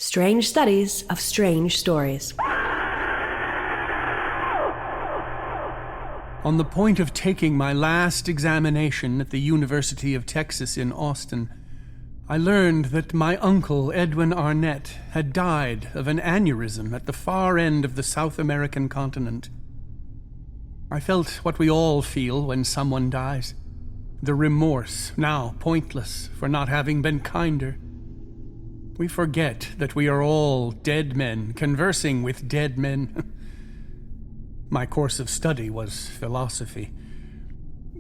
Strange Studies of Strange Stories. On the point of taking my last examination at the University of Texas in Austin, I learned that my uncle, Edwin Arnett, had died of an aneurysm at the far end of the South American continent. I felt what we all feel when someone dies. The remorse, now pointless, for not having been kinder. We forget that we are all dead men conversing with dead men. My course of study was philosophy.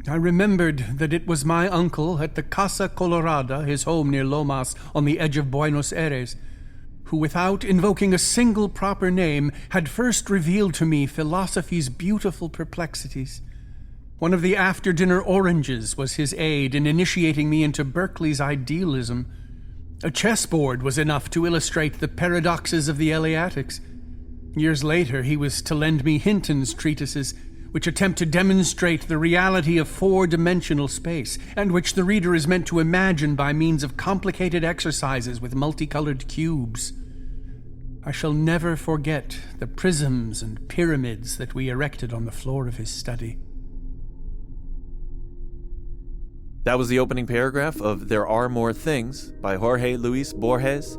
I remembered that it was my uncle at the Casa Colorada, his home near Lomas on the edge of Buenos Aires, who, without invoking a single proper name, had first revealed to me philosophy's beautiful perplexities. One of the after-dinner oranges was his aid in initiating me into Berkeley's idealism. A chessboard was enough to illustrate the paradoxes of the Eleatics. Years later, he was to lend me Hinton's treatises, which attempt to demonstrate the reality of four-dimensional space, and which the reader is meant to imagine by means of complicated exercises with multicolored cubes. I shall never forget the prisms and pyramids that we erected on the floor of his study. That was the opening paragraph of There Are More Things by Jorge Luis Borges,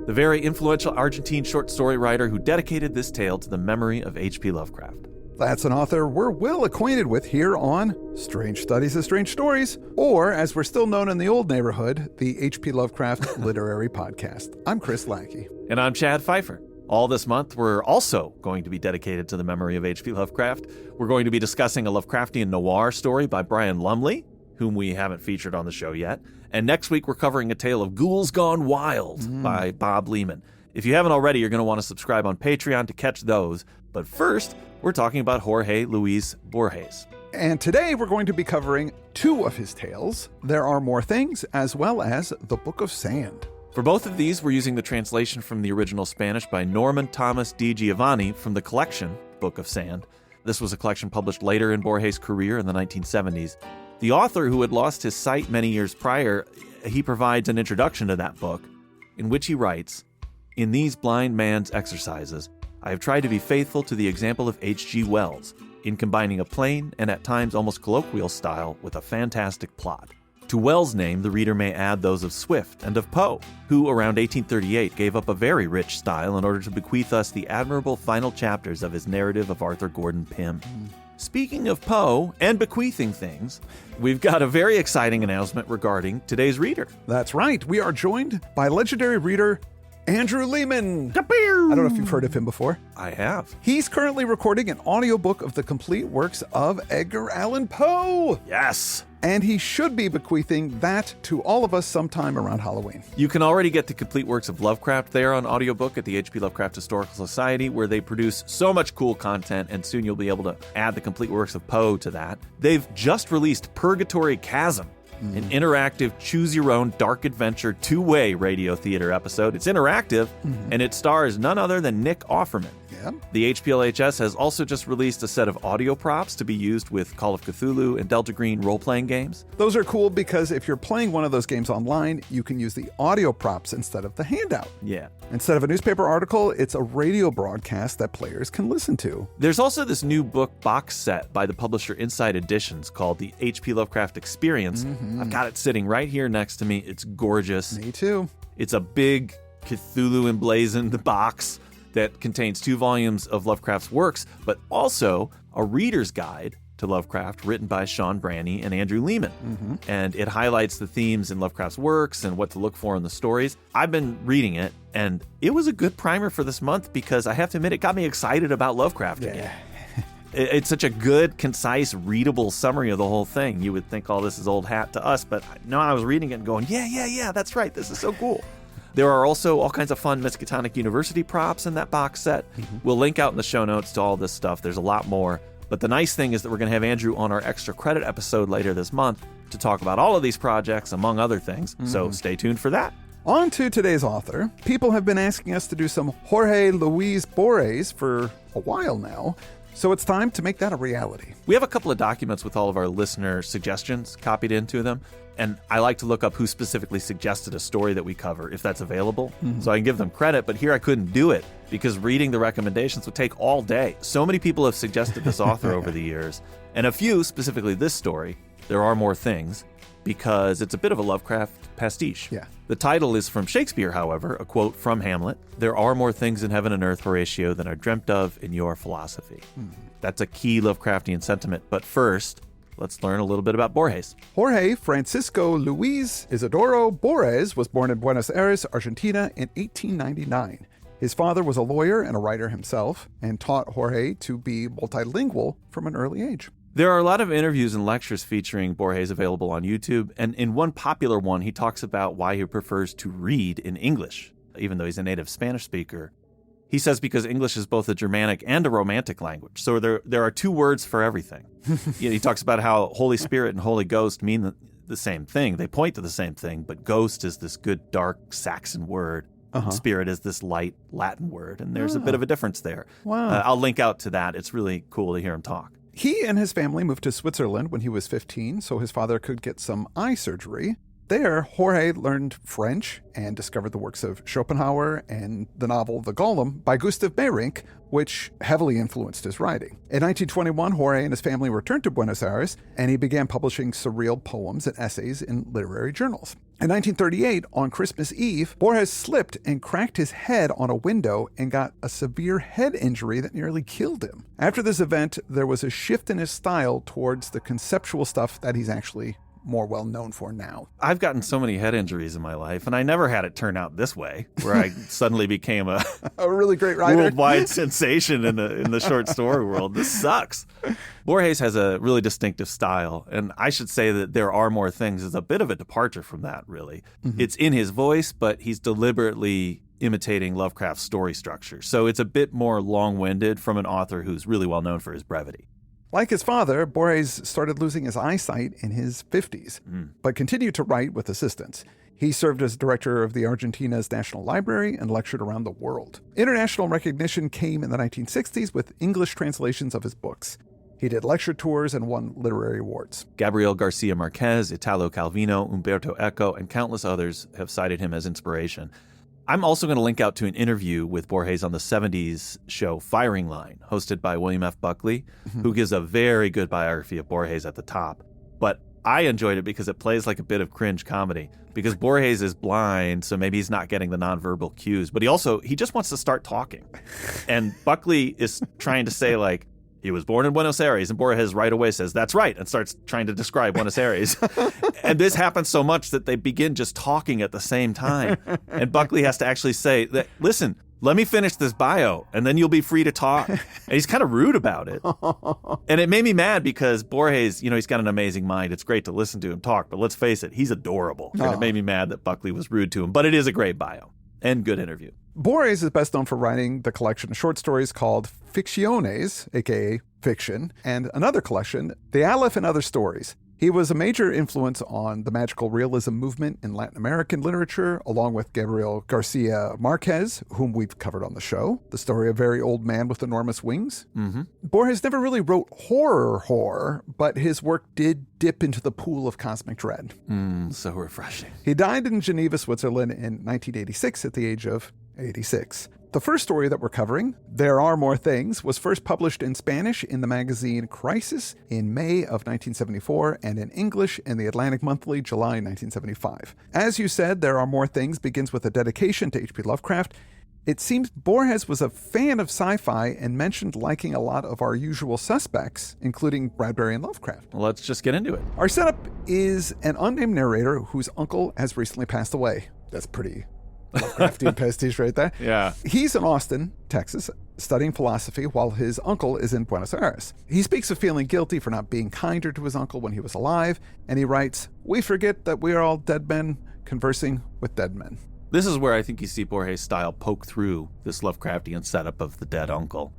the very influential Argentine short story writer who dedicated this tale to the memory of H.P. Lovecraft. That's an author we're well acquainted with here on Strange Studies of Strange Stories, or as we're still known in the old neighborhood, the H.P. Lovecraft Literary Podcast. I'm Chris Lackey. And I'm Chad Pfeiffer. All this month, we're also going to be dedicated to the memory of H.P. Lovecraft. We're going to be discussing a Lovecraftian noir story by Brian Lumley, whom we haven't featured on the show yet. And next week, we're covering a tale of Ghouls Gone Wild by Bob Lehman. If you haven't already, you're going to want to subscribe on Patreon to catch those. But first, we're talking about Jorge Luis Borges. And today, we're going to be covering two of his tales. There Are More Things, as well as The Book of Sand. For both of these, we're using the translation from the original Spanish by Norman Thomas Di Giovanni from the collection, Book of Sand. This was a collection published later in Borges' career in the 1970s. The author, who had lost his sight many years prior, he provides an introduction to that book, in which he writes, "In these blind man's exercises, I have tried to be faithful to the example of H.G. Wells, in combining a plain and at times almost colloquial style with a fantastic plot. To Wells' name, the reader may add those of Swift and of Poe, who around 1838 gave up a very rich style in order to bequeath us the admirable final chapters of his narrative of Arthur Gordon Pym." Speaking of Poe and bequeathing things, we've got a very exciting announcement regarding today's reader. That's right. We are joined by legendary reader Andrew Lehman. I don't know if you've heard of him before. I have. He's currently recording an audiobook of the complete works of Edgar Allan Poe. Yes. And he should be bequeathing that to all of us sometime around Halloween. You can already get the complete works of Lovecraft there on audiobook at the H.P. Lovecraft Historical Society, where they produce so much cool content, and soon you'll be able to add the complete works of Poe to that. They've just released Purgatory Chasm, an interactive choose-your-own dark adventure two-way radio theater episode. It's interactive, and it stars none other than Nick Offerman. Yeah. The HPLHS has also just released a set of audio props to be used with Call of Cthulhu and Delta Green role-playing games. Those are cool because if you're playing one of those games online, you can use the audio props instead of the handout. Yeah. Instead of a newspaper article, it's a radio broadcast that players can listen to. There's also this new book box set by the publisher Inside Editions called the H.P. Lovecraft Experience. I've got it sitting right here next to me. It's gorgeous. Me too. It's a big Cthulhu emblazoned box that contains 2 volumes of Lovecraft's works, but also a reader's guide to Lovecraft written by Sean Branney and Andrew Lehman. And it highlights the themes in Lovecraft's works and what to look for in the stories. I've been reading it, and it was a good primer for this month because I have to admit it got me excited about Lovecraft again. It's such a good, concise, readable summary of the whole thing. You would think all this is old hat to us, but no, I was reading it and going, yeah, that's right. This is so cool. There are also all kinds of fun Miskatonic University props in that box set. We'll link out in the show notes to all this stuff. There's a lot more. But the nice thing is that we're going to have Andrew on our extra credit episode later this month to talk about all of these projects, among other things. So stay tuned for that. On to today's author. People have been asking us to do some Jorge Luis Borges for a while now. So it's time to make that a reality. We have a couple of documents with all of our listener suggestions copied into them. And I like to look up who specifically suggested a story that we cover, if that's available. So I can give them credit, but here I couldn't do it because reading the recommendations would take all day. So many people have suggested this author over the years, and a few, specifically this story, There Are More Things, because it's a bit of a Lovecraft pastiche. Yeah. The title is from Shakespeare, however, a quote from Hamlet. There are more things in heaven and earth, Horatio, than are dreamt of in your philosophy. That's a key Lovecraftian sentiment. But first, let's learn a little bit about Borges. Jorge Francisco Luis Isidoro Borges was born in Buenos Aires, Argentina in 1899. His father was a lawyer and a writer himself and taught Jorge to be multilingual from an early age. There are a lot of interviews and lectures featuring Borges available on YouTube, and in one popular one, he talks about why he prefers to read in English, even though he's a native Spanish speaker. He says because English is both a Germanic and a Romantic language, so there are two words for everything. He talks about how Holy Spirit and Holy Ghost mean the same thing. They point to the same thing, but ghost is this good, dark Saxon word. Spirit is this light Latin word, and there's a bit of a difference there. Wow. I'll link out to that. It's really cool to hear him talk. He and his family moved to Switzerland when he was 15 so his father could get some eye surgery. There, Jorge learned French and discovered the works of Schopenhauer and the novel The Golem by Gustav Meyrink, which heavily influenced his writing. In 1921, Jorge and his family returned to Buenos Aires, and he began publishing surreal poems and essays in literary journals. In 1938, on Christmas Eve, Borges slipped and cracked his head on a window and got a severe head injury that nearly killed him. After this event, there was a shift in his style towards the conceptual stuff that he's actually more well known for now. I've gotten so many head injuries in my life, and I never had it turn out this way, where I suddenly became a really great writer, worldwide sensation in the short story world. This sucks. Borges has a really distinctive style, and I should say that There Are More Things is a bit of a departure from that, really. It's in his voice, but he's deliberately imitating Lovecraft's story structure. So it's a bit more long-winded from an author who's really well known for his brevity. Like his father, Borges started losing his eyesight in his 50s, but continued to write with assistance. He served as director of the Argentina's National Library and lectured around the world. International recognition came in the 1960s with English translations of his books. He did lecture tours and won literary awards. Gabriel Garcia Marquez, Italo Calvino, Umberto Eco, and countless others have cited him as inspiration. I'm also going to link out to an interview with Borges on the 70s show Firing Line, hosted by William F. Buckley, who gives a very good biography of Borges at the top. But I enjoyed it because it plays like a bit of cringe comedy, because Borges is blind, so maybe he's not getting the nonverbal cues, but he just wants to start talking. And Buckley is trying to say, like, he was born in Buenos Aires, and Borges right away says, that's right, and starts trying to describe Buenos Aires. And this happens so much that they begin just talking at the same time. And Buckley has to actually say, listen, let me finish this bio, and then you'll be free to talk. And he's kind of rude about it. And it made me mad because Borges, he's got an amazing mind. It's great to listen to him talk, but let's face it, he's adorable. And it made me mad that Buckley was rude to him. But it is a great bio and good interview. Borges is best known for writing the collection of short stories called Ficciones, aka Fiction, and another collection, The Aleph and Other Stories. He was a major influence on the magical realism movement in Latin American literature, along with Gabriel Garcia Marquez, whom we've covered on the show, the story of a very old man with enormous wings. Borges never really wrote horror, but his work did dip into the pool of cosmic dread. So refreshing. He died in Geneva, Switzerland in 1986 at the age of 86. The first story that we're covering, There Are More Things, was first published in Spanish in the magazine Crisis in May of 1974 and in English in the Atlantic Monthly, July 1975. As you said, There Are More Things begins with a dedication to H.P. Lovecraft. It seems Borges was a fan of sci-fi and mentioned liking a lot of our usual suspects, including Bradbury and Lovecraft. Well, let's just get into it. Our setup is an unnamed narrator whose uncle has recently passed away. That's pretty Lovecraftian pastiche right there. Yeah. He's in Austin, Texas, studying philosophy while his uncle is in Buenos Aires. He speaks of feeling guilty for not being kinder to his uncle when he was alive, and he writes, "We forget that we are all dead men conversing with dead men." This is where I think you see Borges' style poke through this Lovecraftian setup of the dead uncle.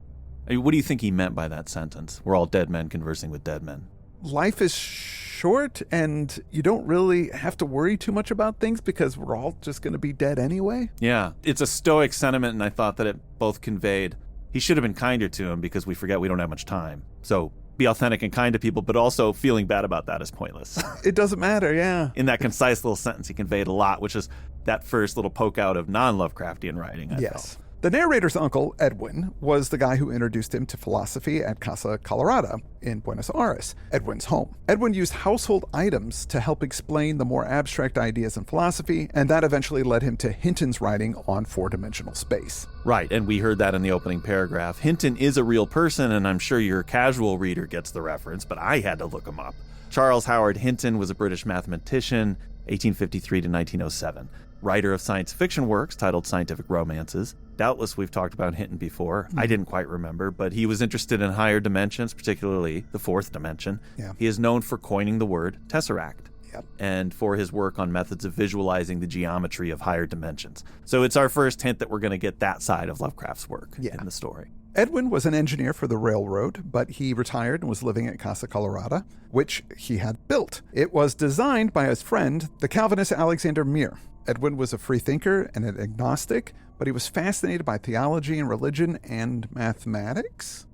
I mean, what do you think he meant by that sentence? We're all dead men conversing with dead men. Life is short, and you don't really have to worry too much about things because we're all just going to be dead anyway. Yeah, it's a stoic sentiment, and I thought that it both conveyed he should have been kinder to him because we forget we don't have much time. So be authentic and kind to people, but also feeling bad about that is pointless. It doesn't matter, yeah. In that concise little sentence, he conveyed a lot, which is that first little poke out of non-Lovecraftian writing, I felt. The narrator's uncle, Edwin, was the guy who introduced him to philosophy at Casa Colorada in Buenos Aires, Edwin's home. Edwin used household items to help explain the more abstract ideas in philosophy, and that eventually led him to Hinton's writing on four-dimensional space. Right, and we heard that in the opening paragraph. Hinton is a real person, and I'm sure your casual reader gets the reference, but I had to look him up. Charles Howard Hinton was a British mathematician, 1853 to 1907. Writer of science fiction works titled Scientific Romances. Doubtless we've talked about Hinton before. I didn't quite remember, but he was interested in higher dimensions, particularly the fourth dimension. Yeah. He is known for coining the word tesseract. Yep. And for his work on methods of visualizing the geometry of higher dimensions. So it's our first hint that we're going to get that side of Lovecraft's work in the story. Edwin was an engineer for the railroad, but he retired and was living at Casa Colorada, which he had built. It was designed by his friend, the Calvinist Alexander Muir. Edwin was a free thinker and an agnostic, but he was fascinated by theology and religion and mathematics.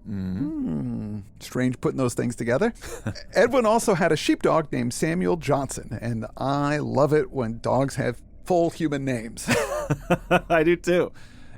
Strange putting those things together. Edwin also had a sheepdog named Samuel Johnson, and I love it when dogs have full human names. I do too.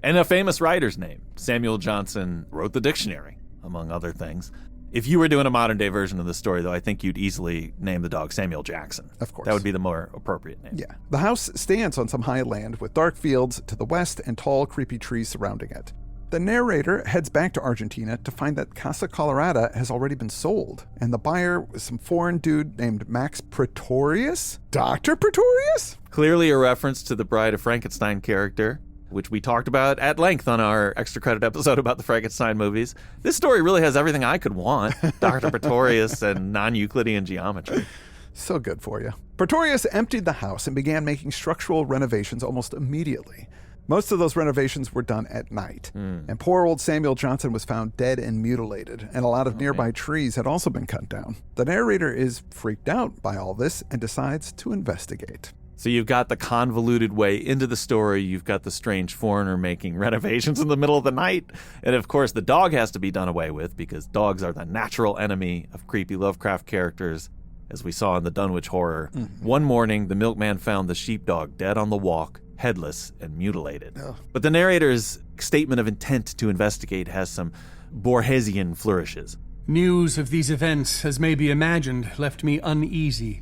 And a famous writer's name. Samuel Johnson wrote the dictionary, among other things. If you were doing a modern-day version of the story, though, I think you'd easily name the dog Samuel Jackson. Of course. That would be the more appropriate name. Yeah. The house stands on some high land with dark fields to the west and tall, creepy trees surrounding it. The narrator heads back to Argentina to find that Casa Colorada has already been sold, and the buyer was some foreign dude named Max Pretorius? Dr. Pretorius? Clearly a reference to the Bride of Frankenstein character, which we talked about at length on our extra credit episode about the Frankenstein movies. This story really has everything I could want. Dr. Pretorius and non-Euclidean geometry. So good for you. Pretorius emptied the house and began making structural renovations almost immediately. Most of those renovations were done at night. And poor old Samuel Johnson was found dead and mutilated, and a lot of nearby trees had also been cut down. The narrator is freaked out by all this and decides to investigate. So you've got the convoluted way into the story, you've got the strange foreigner making renovations in the middle of the night, and of course the dog has to be done away with because dogs are the natural enemy of creepy Lovecraft characters, as we saw in the Dunwich Horror. One morning, the milkman found the sheepdog dead on the walk, headless and mutilated. But the narrator's statement of intent to investigate has some Borgesian flourishes. News of these events, as may be imagined, left me uneasy.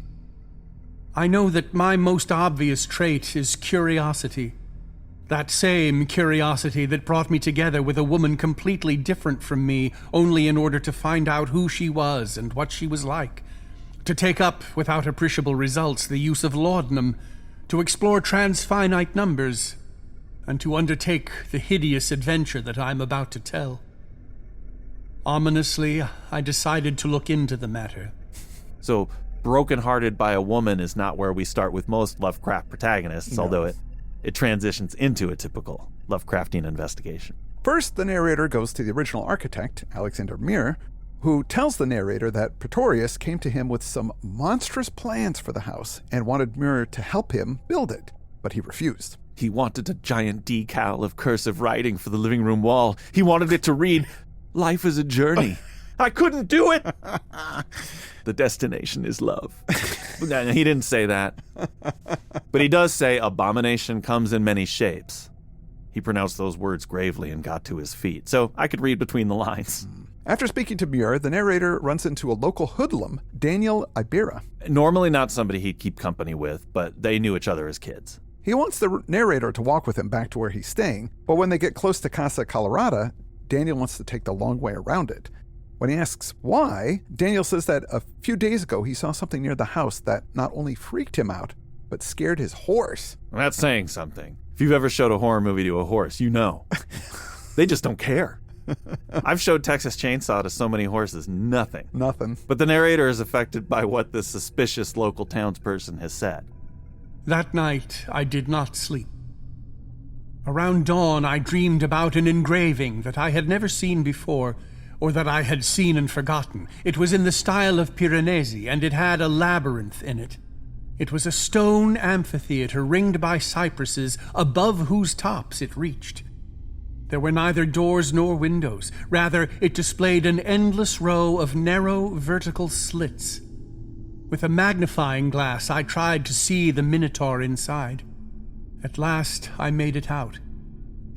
I know that my most obvious trait is curiosity. That same curiosity that brought me together with a woman completely different from me, only in order to find out who she was and what she was like. To take up, without appreciable results, the use of laudanum, to explore transfinite numbers, and to undertake the hideous adventure that I'm about to tell. Ominously, I decided to look into the matter. So, brokenhearted by a woman is not where we start with most Lovecraft protagonists, although it transitions into a typical Lovecraftian investigation. First, the narrator goes to the original architect, Alexander Muir, who tells the narrator that Pretorius came to him with some monstrous plans for the house and wanted Muir to help him build it, but he refused. He wanted a giant decal of cursive writing for the living room wall. He wanted it to read, "Life is a journey." I couldn't do it. The destination is love. No, he didn't say that. But he does say abomination comes in many shapes. He pronounced those words gravely and got to his feet. So I could read between the lines. After speaking to Muir, the narrator runs into a local hoodlum, Daniel Ibarra. Normally not somebody he'd keep company with, but they knew each other as kids. He wants the narrator to walk with him back to where he's staying, but when they get close to Casa Colorada, Daniel wants to take the long way around it. When he asks why, Daniel says that a few days ago he saw something near the house that not only freaked him out, but scared his horse. That's saying something. If you've ever showed a horror movie to a horse, you know. They just don't care. I've showed Texas Chainsaw to so many horses, nothing. Nothing. But the narrator is affected by what this suspicious local townsperson has said. That night, I did not sleep. Around dawn, I dreamed about an engraving that I had never seen before, or that I had seen and forgotten. It was in the style of Piranesi, and it had a labyrinth in it. It was a stone amphitheater ringed by cypresses, above whose tops it reached. There were neither doors nor windows. Rather, it displayed an endless row of narrow vertical slits. With a magnifying glass, I tried to see the minotaur inside. At last, I made it out.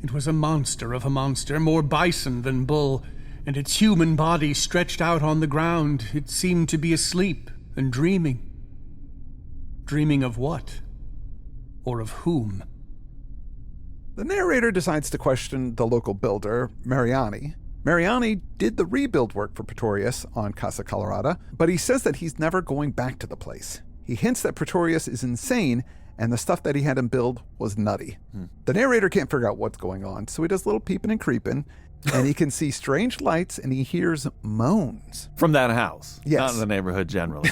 It was a monster of a monster, more bison than bull, and its human body stretched out on the ground. It seemed to be asleep and dreaming. Dreaming of what? Or of whom? The narrator decides to question the local builder, Mariani. Mariani did the rebuild work for Pretorius on Casa Colorada, but he says that he's never going back to the place. He hints that Pretorius is insane, and the stuff that he had him build was nutty. The narrator can't figure out what's going on, so he does a little peeping and creeping, and he can see strange lights, and he hears moans. From that house. Yes. Not in the neighborhood generally.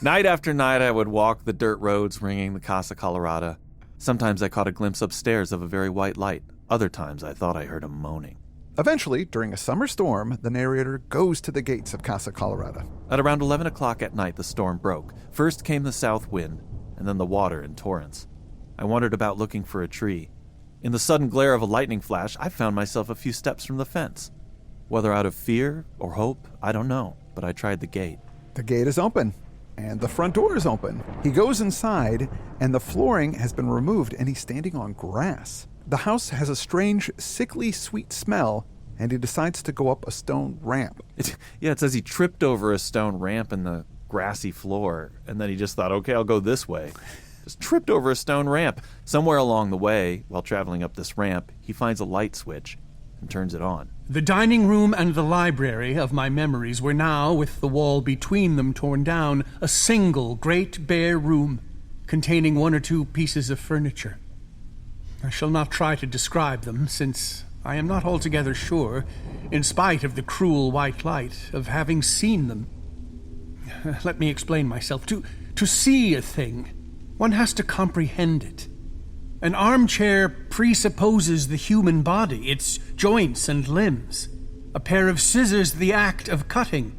Night after night, I would walk the dirt roads ringing the Casa Colorada. Sometimes I caught a glimpse upstairs of a very white light. Other times I thought I heard him moaning. Eventually, during a summer storm, the narrator goes to the gates of Casa Colorada. At around 11 o'clock at night, the storm broke. First came the south wind, and then the water in torrents. I wandered about looking for a tree. In the sudden glare of a lightning flash, I found myself a few steps from the fence. Whether out of fear or hope, I don't know, but I tried the gate. The gate is open, and the front door is open. He goes inside, and the flooring has been removed, and he's standing on grass. The house has a strange, sickly sweet smell, and he decides to go up a stone ramp. It says he tripped over a stone ramp in the grassy floor, and then he just thought, okay, I'll go this way. Just tripped over a stone ramp. Somewhere along the way, while traveling up this ramp, he finds a light switch and turns it on. The dining room and the library of my memories were now, with the wall between them torn down, a single great bare room containing one or two pieces of furniture. I shall not try to describe them, since I am not altogether sure, in spite of the cruel white light, of having seen them. Let me explain myself. To see a thing, one has to comprehend it. An armchair presupposes the human body, its joints and limbs. A pair of scissors, the act of cutting.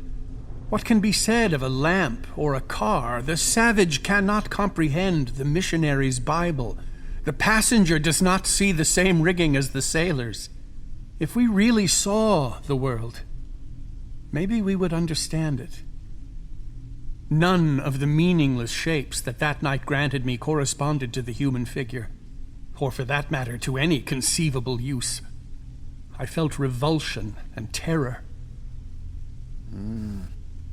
What can be said of a lamp or a car? The savage cannot comprehend the missionary's Bible. The passenger does not see the same rigging as the sailors. If we really saw the world, maybe we would understand it. None of the meaningless shapes that night granted me corresponded to the human figure, or for that matter, to any conceivable use. I felt revulsion and terror.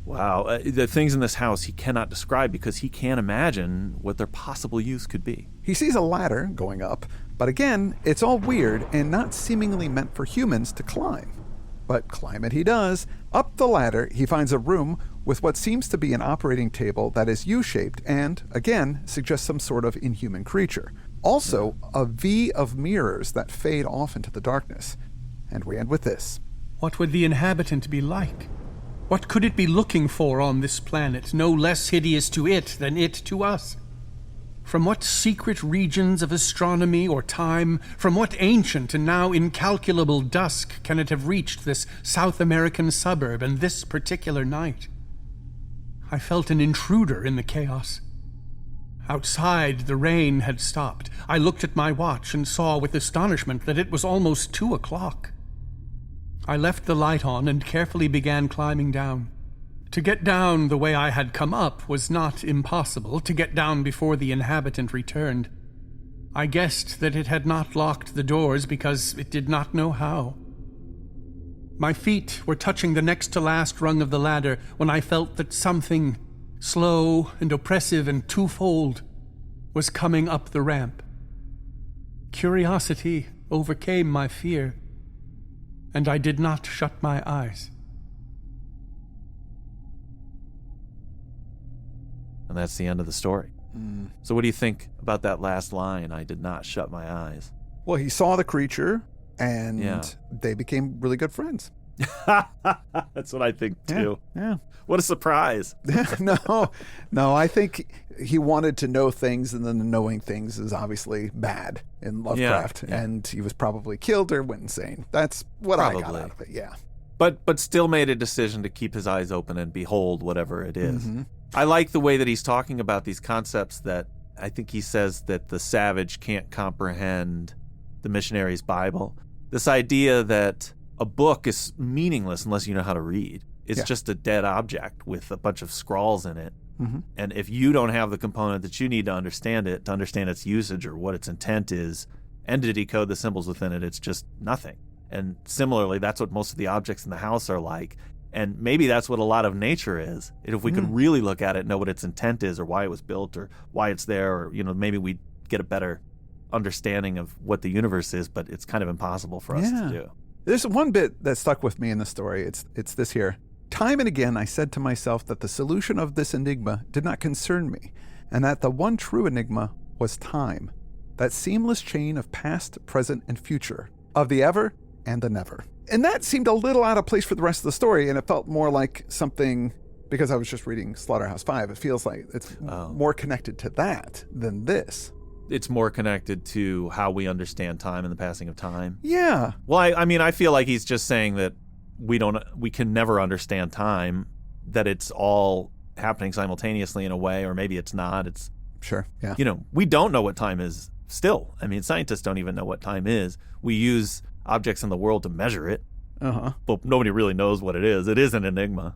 Wow. The things in this house he cannot describe because he can't imagine what their possible use could be. He sees a ladder going up, but again, it's all weird and not seemingly meant for humans to climb. But climb it he does. Up the ladder, he finds a room with what seems to be an operating table that is U-shaped and, again, suggests some sort of inhuman creature. Also, a V of mirrors that fade off into the darkness. And we end with this. What would the inhabitant be like? What could it be looking for on this planet, no less hideous to it than it to us? From what secret regions of astronomy or time, from what ancient and now incalculable dusk can it have reached this South American suburb and this particular night? I felt an intruder in the chaos. Outside, the rain had stopped. I looked at my watch and saw with astonishment that it was almost 2 o'clock. I left the light on and carefully began climbing down. To get down the way I had come up was not impossible, to get down before the inhabitant returned. I guessed that it had not locked the doors because it did not know how. My feet were touching the next to last rung of the ladder when I felt that something, slow and oppressive and twofold, was coming up the ramp. Curiosity overcame my fear, and I did not shut my eyes. And that's the end of the story. So what do you think about that last line, I did not shut my eyes? Well, he saw the creature, and they became really good friends. That's what I think, too. Yeah. What a surprise. No, I think he wanted to know things, and then knowing things is obviously bad in Lovecraft, and he was probably killed or went insane. That's what I got out of it, yeah. But still made a decision to keep his eyes open and behold whatever it is. I like the way that he's talking about these concepts that I think he says that the savage can't comprehend the missionary's Bible. This idea that a book is meaningless unless you know how to read. It's just a dead object with a bunch of scrawls in it. Mm-hmm. And if you don't have the component that you need to understand it, to understand its usage or what its intent is, and to decode the symbols within it, it's just nothing. And similarly, that's what most of the objects in the house are like. And maybe that's what a lot of nature is. And if we could really look at it, know what its intent is or why it was built or why it's there, or, maybe we'd get a better understanding of what the universe is, but it's kind of impossible for us to do. There's one bit that stuck with me in the story. It's this here. Time and again, I said to myself that the solution of this enigma did not concern me, and that the one true enigma was time, that seamless chain of past, present, and future, of the ever and the never. And that seemed a little out of place for the rest of the story, and it felt more like something, because I was just reading Slaughterhouse-Five, it feels like it's more connected to that than this. It's more connected to how we understand time and the passing of time. Yeah. Well, I feel like he's just saying that we can never understand time, that it's all happening simultaneously in a way, or maybe it's not. It's sure. Yeah. We don't know what time is still. I mean, scientists don't even know what time is. We use objects in the world to measure it. But nobody really knows what it is. It is an enigma.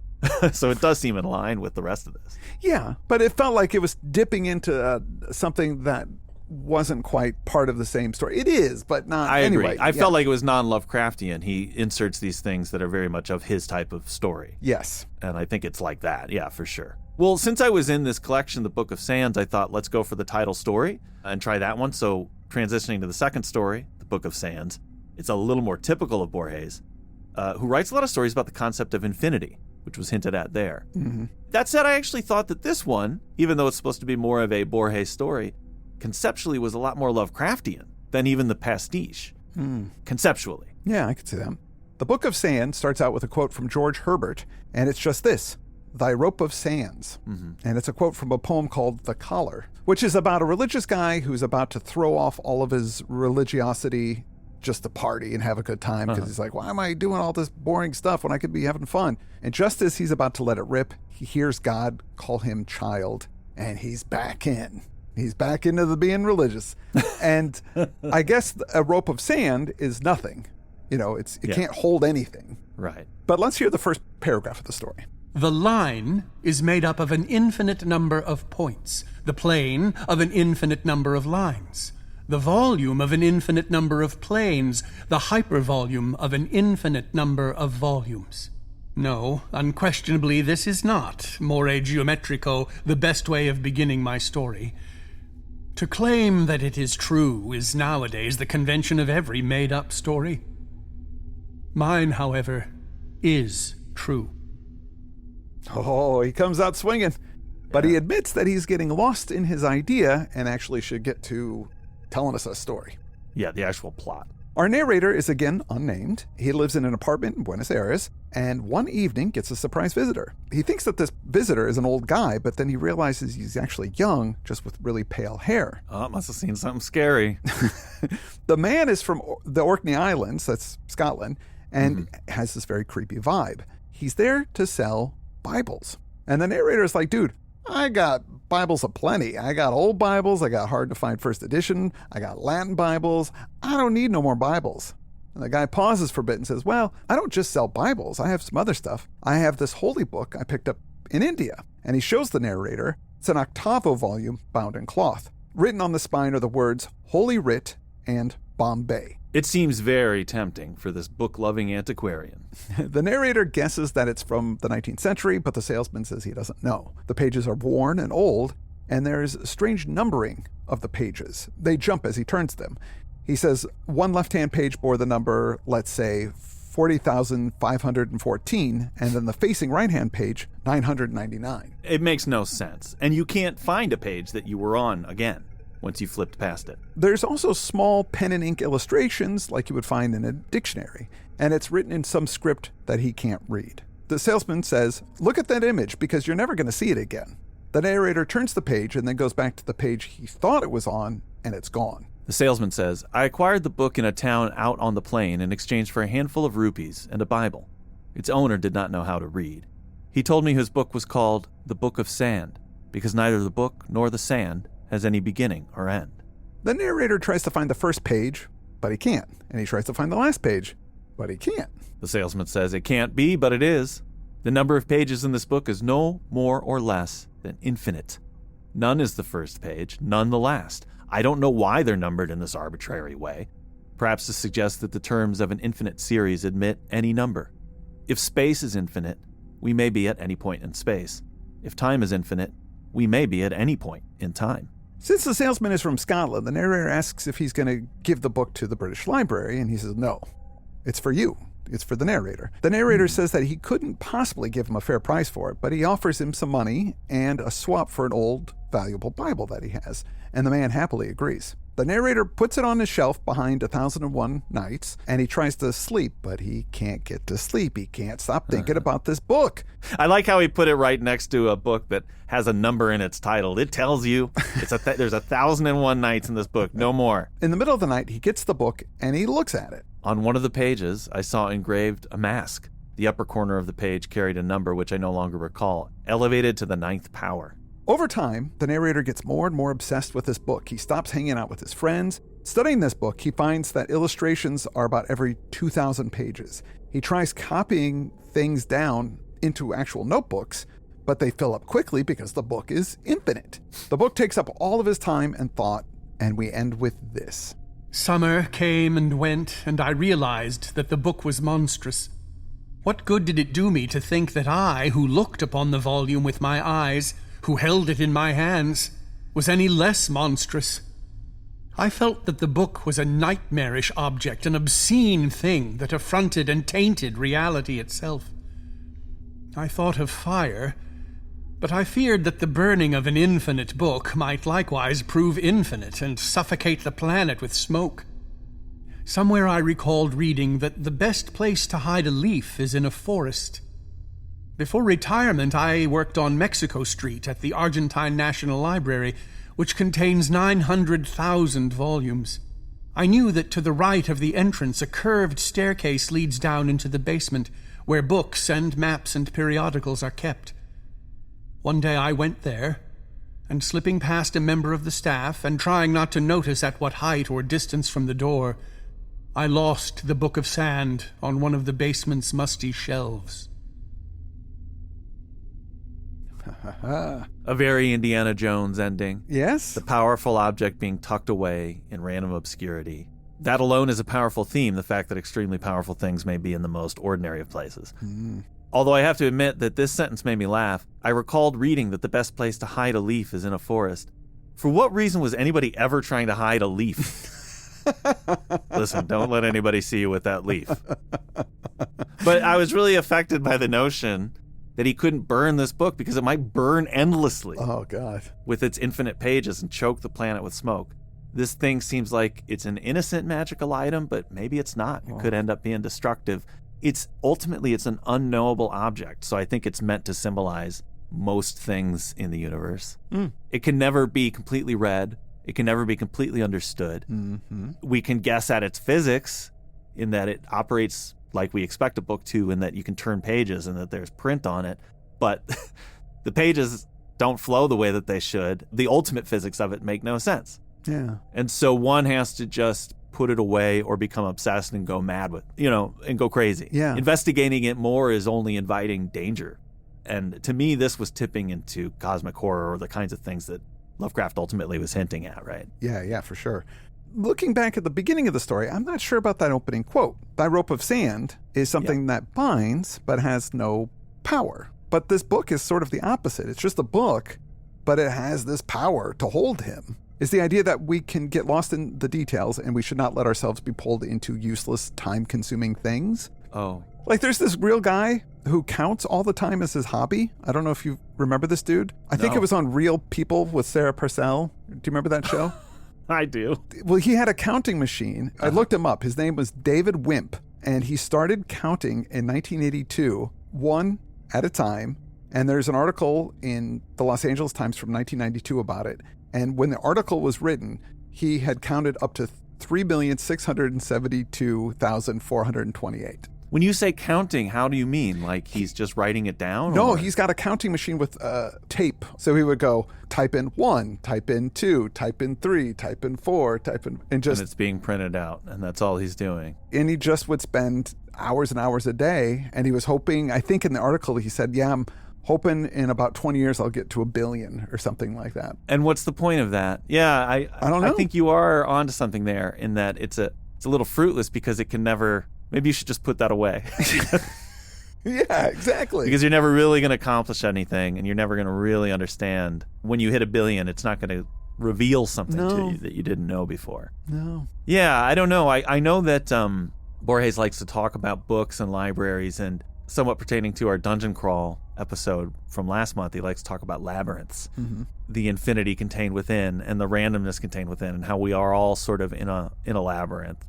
So it does seem in line with the rest of this. Yeah, but it felt like it was dipping into something that wasn't quite part of the same story. It is, but not. I anyway. agree. I felt like it was non-Lovecraftian. He inserts these things that are very much of his type of story. Yes. And I think it's like that. Yeah, for sure. Well, since I was in this collection, The Book of Sands, I thought let's go for the title story and try that one. So transitioning to the second story, The Book of Sands, it's a little more typical of Borges, who writes a lot of stories about the concept of infinity, which was hinted at there. Mm-hmm. That said, I actually thought that this one, even though it's supposed to be more of a Borges story, conceptually was a lot more Lovecraftian than even the pastiche, conceptually. Yeah, I could see that. The Book of Sands starts out with a quote from George Herbert, and it's just this: "Thy rope of sands." Mm-hmm. And it's a quote from a poem called The Collar, which is about a religious guy who's about to throw off all of his religiosity just to party and have a good time, because he's like, why am I doing all this boring stuff when I could be having fun? And just as he's about to let it rip, he hears God call him child, and he's back in. He's back into the being religious. And I guess a rope of sand is nothing. It can't hold anything. Right. But let's hear the first paragraph of the story. The line is made up of an infinite number of points, the plane of an infinite number of lines, the volume of an infinite number of planes, the hypervolume of an infinite number of volumes. No, unquestionably this is not, more geometrico, the best way of beginning my story. To claim that it is true is nowadays the convention of every made-up story. Mine, however, is true. Oh, he comes out swinging. But he admits that he's getting lost in his idea and actually should get to telling us a story. Yeah, the actual plot. Our narrator is again unnamed. He lives in an apartment in Buenos Aires, and one evening gets a surprise visitor. He thinks that this visitor is an old guy, but then he realizes he's actually young, just with really pale hair. Oh, must have seen something scary. The man is from the Orkney Islands, that's Scotland, and has this very creepy vibe. He's there to sell Bibles. And the narrator is like, dude, I got Bibles aplenty. I got old Bibles. I got hard to find first edition. I got Latin Bibles. I don't need no more Bibles. And the guy pauses for a bit and says, well, I don't just sell Bibles. I have some other stuff. I have this holy book I picked up in India. And he shows the narrator. It's an octavo volume bound in cloth. Written on the spine are the words Holy Writ and Bombay. It seems very tempting for this book-loving antiquarian. The narrator guesses that it's from the 19th century, but the salesman says he doesn't know. The pages are worn and old, and there's strange numbering of the pages. They jump as he turns them. He says one left-hand page bore the number, let's say, 40,514, and then the facing right-hand page, 999. It makes no sense, and you can't find a page that you were on again once you flipped past it. There's also small pen and ink illustrations like you would find in a dictionary, and it's written in some script that he can't read. The salesman says, look at that image because you're never going to see it again. The narrator turns the page and then goes back to the page he thought it was on, and it's gone. The salesman says, I acquired the book in a town out on the plain in exchange for a handful of rupees and a Bible. Its owner did not know how to read. He told me his book was called The Book of Sand, because neither the book nor the sand has any beginning or end. The narrator tries to find the first page, but he can't. And he tries to find the last page, but he can't. The salesman says it can't be, but it is. The number of pages in this book is no more or less than infinite. None is the first page, none the last. I don't know why they're numbered in this arbitrary way. Perhaps to suggest that the terms of an infinite series admit any number. If space is infinite, we may be at any point in space. If time is infinite, we may be at any point in time. Since the salesman is from Scotland, the narrator asks if he's going to give the book to the British Library, and he says, no, it's for you. It's for the narrator. The narrator says that he couldn't possibly give him a fair price for it, but he offers him some money and a swap for an old, valuable Bible that he has, and the man happily agrees. The narrator puts it on his shelf behind 1001 Nights, and he tries to sleep, but he can't get to sleep. He can't stop thinking about this book. I like how he put it right next to a book that has a number in its title. It tells you there's 1001 nights in this book, no more. In the middle of the night, he gets the book, and he looks at it. On one of the pages, I saw engraved a mask. The upper corner of the page carried a number which I no longer recall, elevated to the 9th power. Over time, the narrator gets more and more obsessed with this book. He stops hanging out with his friends. Studying this book, he finds that illustrations are about every 2,000 pages. He tries copying things down into actual notebooks, but they fill up quickly because the book is infinite. The book takes up all of his time and thought, and we end with this. Summer came and went, and I realized that the book was monstrous. What good did it do me to think that I, who looked upon the volume with my eyes, who held it in my hands, was any less monstrous? I felt that the book was a nightmarish object, an obscene thing that affronted and tainted reality itself. I thought of fire, but I feared that the burning of an infinite book might likewise prove infinite and suffocate the planet with smoke. Somewhere I recalled reading that the best place to hide a leaf is in a forest. Before retirement, I worked on Mexico Street at the Argentine National Library, which contains 900,000 volumes. I knew that to the right of the entrance, a curved staircase leads down into the basement, where books and maps and periodicals are kept. One day I went there, and slipping past a member of the staff and trying not to notice at what height or distance from the door, I lost the Book of Sand on one of the basement's musty shelves. A very Indiana Jones ending. Yes? The powerful object being tucked away in random obscurity. That alone is a powerful theme, the fact that extremely powerful things may be in the most ordinary of places. Although I have to admit that this sentence made me laugh. I recalled reading that the best place to hide a leaf is in a forest. For what reason was anybody ever trying to hide a leaf? Listen, don't let anybody see you with that leaf. But I was really affected by the notion that he couldn't burn this book because it might burn endlessly. Oh, God. With its infinite pages and choke the planet with smoke. This thing seems like it's an innocent magical item, but maybe it's not. It could end up being destructive. It's an unknowable object, so I think it's meant to symbolize most things in the universe. It can never be completely read. It can never be completely understood. We can guess at its physics in that it operates like we expect a book to, in that you can turn pages and that there's print on it, but the pages don't flow the way that they should. The ultimate physics of it make no sense. Yeah. And so one has to just put it away or become obsessed and go mad with, and go crazy. Yeah. Investigating it more is only inviting danger. And to me, this was tipping into cosmic horror, or the kinds of things that Lovecraft ultimately was hinting at, right? Yeah, for sure. Looking back at the beginning of the story, I'm not sure about that opening quote. Thy rope of sand is something that binds but has no power. But this book is sort of the opposite. It's just a book, but it has this power to hold him. Is the idea that we can get lost in the details and we should not let ourselves be pulled into useless, time-consuming things? Oh. Like, there's this real guy who counts all the time as his hobby. I don't know if you remember this dude. I think it was on Real People with Sarah Purcell. Do you remember that show? I do. Well, he had a counting machine. I looked him up. His name was David Wimp, and he started counting in 1982, one at a time. And there's an article in the Los Angeles Times from 1992 about it. And when the article was written, he had counted up to 3,672,428. When you say counting, how do you mean? Like he's just writing it down? No, or? he's got a counting machine with tape. So he would go type in 1, type in 2, type in 3, type in 4, and it's being printed out, and that's all he's doing. And he just would spend hours and hours a day. And he was hoping, I think in the article he said, yeah, I'm hoping in about 20 years I'll get to 1 billion or something like that. And what's the point of that? Yeah, I don't know. I think you are onto something there in that it's a little fruitless because it can never. Maybe you should just put that away. Yeah, exactly. Because you're never really going to accomplish anything, and you're never going to really understand. When you hit 1 billion, it's not going to reveal something to you that you didn't know before. No. Yeah, I don't know. I know that Borges likes to talk about books and libraries, and somewhat pertaining to our Dungeon Crawl episode from last month, he likes to talk about labyrinths, the infinity contained within and the randomness contained within, and how we are all sort of in a labyrinth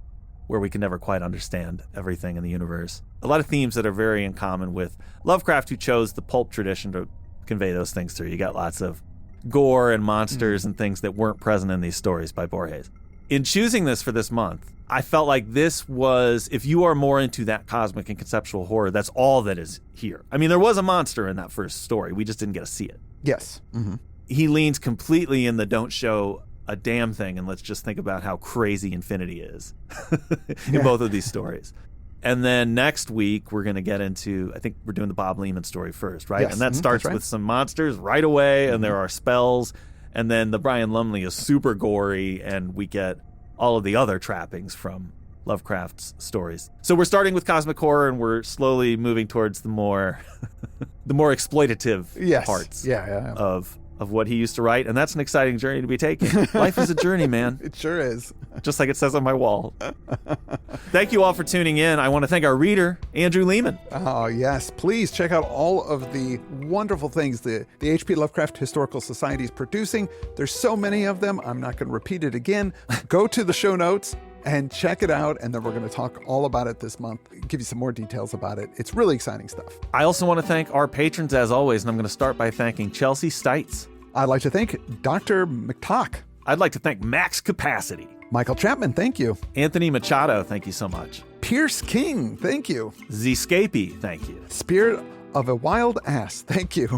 where we can never quite understand everything in the universe. A lot of themes that are very in common with Lovecraft, who chose the pulp tradition to convey those things through. You got lots of gore and monsters and things that weren't present in these stories by Borges. In choosing this for this month, I felt like this was, if you are more into that cosmic and conceptual horror, that's all that is here. I mean, there was a monster in that first story. We just didn't get to see it. Yes. He leans completely in the don't show a damn thing, and let's just think about how crazy infinity is in both of these stories. And then next week, we're going to get into, I think we're doing the Bob Lehman story first, right? Yes. And that starts with some monsters right away, and there are spells. And then the Brian Lumley is super gory, and we get all of the other trappings from Lovecraft's stories. So we're starting with cosmic horror, and we're slowly moving towards the more the more exploitative parts of what he used to write, and that's an exciting journey to be taking. Life is a journey, man. It sure is. Just like it says on my wall. Thank you all for tuning in. I want to thank our reader, Andrew Lehman. Oh, yes. Please check out all of the wonderful things the H.P. Lovecraft Historical Society is producing. There's so many of them. I'm not going to repeat it again. Go to the show notes and check it out, and then we're going to talk all about it this month, give you some more details about it. It's really exciting stuff. I also want to thank our patrons, as always, and I'm going to start by thanking Chelsea Stites. I'd like to thank Dr. McTalk. I'd like to thank Max Capacity. Michael Chapman, thank you. Anthony Machado, thank you so much. Pierce King, thank you. Zscapey, thank you. Spirit of a Wild Ass, thank you.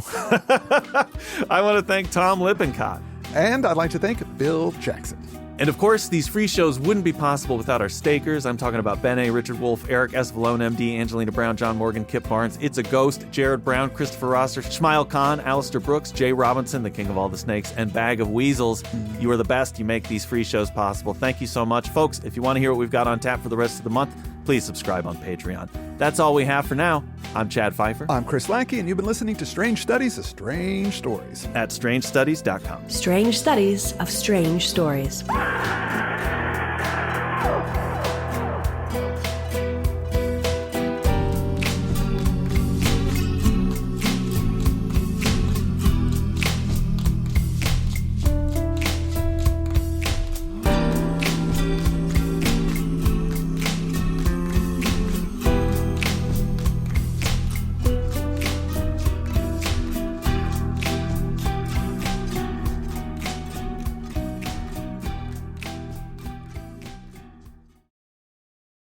I want to thank Tom Lippincott. And I'd like to thank Bill Jackson. And of course, these free shows wouldn't be possible without our stakers. I'm talking about Ben A., Richard Wolf, Eric S. Vallone, MD, Angelina Brown, John Morgan, Kip Barnes, It's a Ghost, Jared Brown, Christopher Rosser, Shmail Khan, Alistair Brooks, Jay Robinson, the king of all the snakes, and Bag of Weasels. You are the best. You make these free shows possible. Thank you so much. Folks, if you want to hear what we've got on tap for the rest of the month, please subscribe on Patreon. That's all we have for now. I'm Chad Pfeiffer. I'm Chris Lackey, and you've been listening to Strange Studies of Strange Stories at strangestudies.com. Strange Studies of Strange Stories.